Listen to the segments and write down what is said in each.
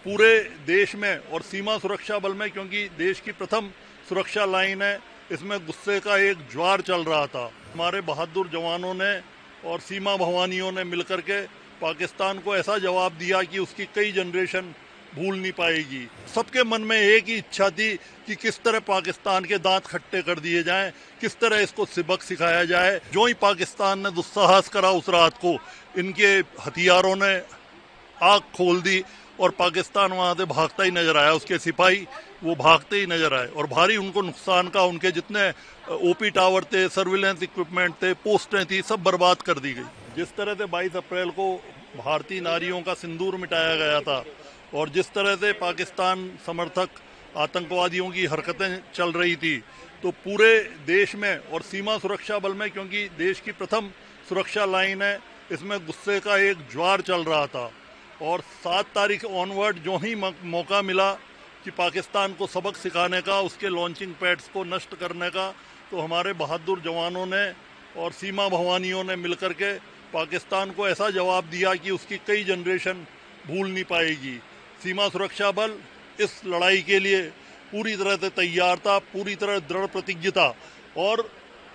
पूरे देश में और सीमा सुरक्षा बल में, क्योंकि देश की प्रथम सुरक्षा लाइन है, इसमें गुस्से का एक ज्वार चल रहा था। हमारे बहादुर जवानों ने और सीमा भवानियों ने मिलकर के पाकिस्तान को ऐसा जवाब दिया कि उसकी कई जनरेशन भूल नहीं पाएगी। सबके मन में एक ही इच्छा थी कि किस तरह पाकिस्तान के दांत खट्टे कर दिए जाएं, किस तरह इसको सबक सिखाया जाए। जो ही पाकिस्तान ने दुस्साहस करा उस रात को, इनके हथियारों ने आग खोल दी और पाकिस्तान वहां से भागता ही नजर आया। उसके सिपाही वो भागते ही नजर आए और भारी उनको नुकसान का, उनके जितने ओपी टावर थे, सर्विलेंस इक्विपमेंट थे, पोस्टें थी, सब बर्बाद कर दी गई। जिस तरह से 22 अप्रैल को भारतीय नारियों का सिंदूर मिटाया गया था और जिस तरह से पाकिस्तान समर्थक आतंकवादियों की हरकतें चल रही थी, तो पूरे देश में और सीमा सुरक्षा बल में, क्योंकि देश की प्रथम सुरक्षा लाइन है, इसमें गुस्से का एक ज्वार चल रहा था। और 7 तारीख ऑनवर्ड जो ही मौका मिला कि पाकिस्तान को सबक सिखाने का, उसके लॉन्चिंग पैड्स को नष्ट करने का, तो हमारे बहादुर जवानों ने और सीमा भवानियों ने मिलकर के पाकिस्तान को ऐसा जवाब दिया कि उसकी कई जनरेशन भूल नहीं पाएगी। सीमा सुरक्षा बल इस लड़ाई के लिए पूरी तरह से तैयार था, पूरी तरह दृढ़ प्रतिज्ञ था। और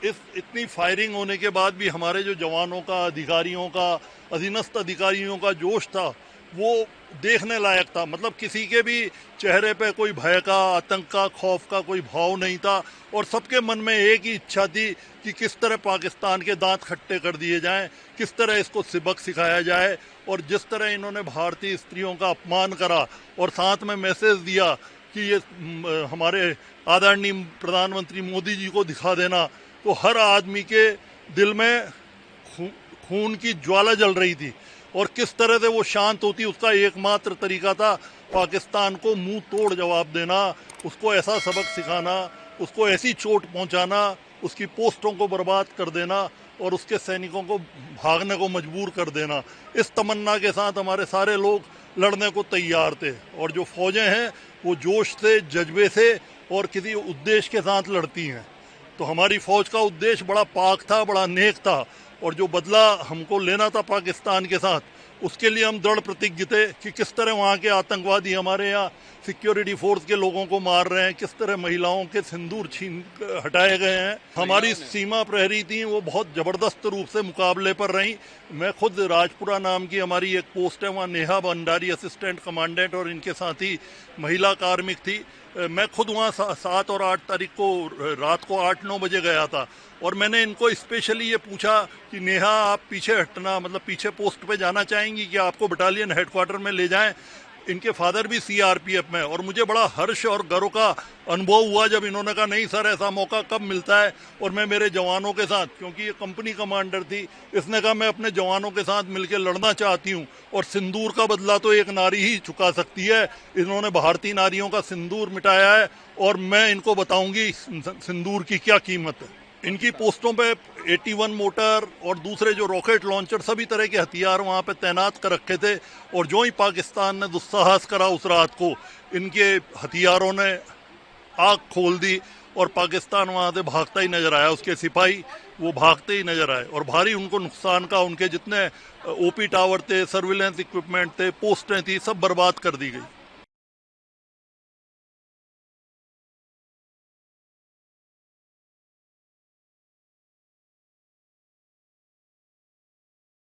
इस इतनी फायरिंग होने के बाद भी हमारे जो जवानों का, अधिकारियों का, अधीनस्थ अधिकारियों का जोश था, वो देखने लायक था। मतलब किसी के भी चेहरे पे कोई भय का, आतंक का, खौफ का कोई भाव नहीं था। और सबके मन में एक ही इच्छा थी कि किस तरह पाकिस्तान के दांत खट्टे कर दिए जाएं, किस तरह इसको सबक सिखाया जाए। और जिस तरह इन्होंने भारतीय स्त्रियों का अपमान करा और साथ में मैसेज दिया कि ये हमारे आदरणीय प्रधानमंत्री मोदी जी को दिखा देना, तो हर आदमी के दिल में खून की ज्वाला जल रही थी। और किस तरह से वो शांत होती, उसका एकमात्र तरीका था पाकिस्तान को मुंह तोड़ जवाब देना, उसको ऐसा सबक सिखाना, उसको ऐसी चोट पहुंचाना, उसकी पोस्टों को बर्बाद कर देना और उसके सैनिकों को भागने को मजबूर कर देना। इस तमन्ना के साथ हमारे सारे लोग लड़ने को तैयार थे। और जो फौजें हैं वो जोश से, जज्बे से और किसी उद्देश्य के साथ लड़ती हैं। तो हमारी फौज का उद्देश्य बड़ा पाक था, बड़ा नेक था। और जो बदला हमको लेना था पाकिस्तान के साथ, उसके लिए हम दृढ़ प्रतिज्ञ थे कि किस तरह वहाँ के आतंकवादी हमारे यहाँ सिक्योरिटी फोर्स के लोगों को मार रहे हैं, किस तरह महिलाओं के सिंदूर छीन हटाए गए हैं। हमारी सीमा प्रहरी थी, वो बहुत ज़बरदस्त रूप से मुकाबले पर रहीं। मैं खुद राजपुरा नाम की हमारी एक पोस्ट है, वहाँ नेहा भंडारी असिस्टेंट कमांडेंट और इनके साथी महिला कार्मिक थी। मैं खुद वहाँ 7 और 8 तारीख को रात को 8-9 बजे गया था। और मैंने इनको स्पेशली ये पूछा कि नेहा, आप पीछे हटना, मतलब पीछे पोस्ट पे जाना चाहेंगी कि आपको बटालियन हेडक्वार्टर में ले जाएं। इनके फादर भी सीआरपीएफ में। और मुझे बड़ा हर्ष और गर्व का अनुभव हुआ जब इन्होंने कहा नहीं सर, ऐसा मौका कब मिलता है। और मैं मेरे जवानों के साथ, क्योंकि ये कंपनी कमांडर थी, इसने कहा मैं अपने जवानों के साथ मिलकर लड़ना चाहती हूँ। और सिंदूर का बदला तो एक नारी ही चुका सकती है। इन्होंने भारतीय नारियों का सिंदूर मिटाया है और मैं इनको बताऊंगी सिंदूर की क्या कीमत है। इनकी पोस्टों पे 81 मोटर और दूसरे जो रॉकेट लॉन्चर, सभी तरह के हथियार वहाँ पे तैनात कर रखे थे। और जो ही पाकिस्तान ने दुस्साहस करा उस रात को, इनके हथियारों ने आग खोल दी और पाकिस्तान वहाँ से भागता ही नजर आया। उसके सिपाही वो भागते ही नजर आए और भारी उनको नुकसान का, उनके जितने ओपी टावर थे, सर्विलेंस इक्विपमेंट थे, पोस्टें थी, सब बर्बाद कर दी गई।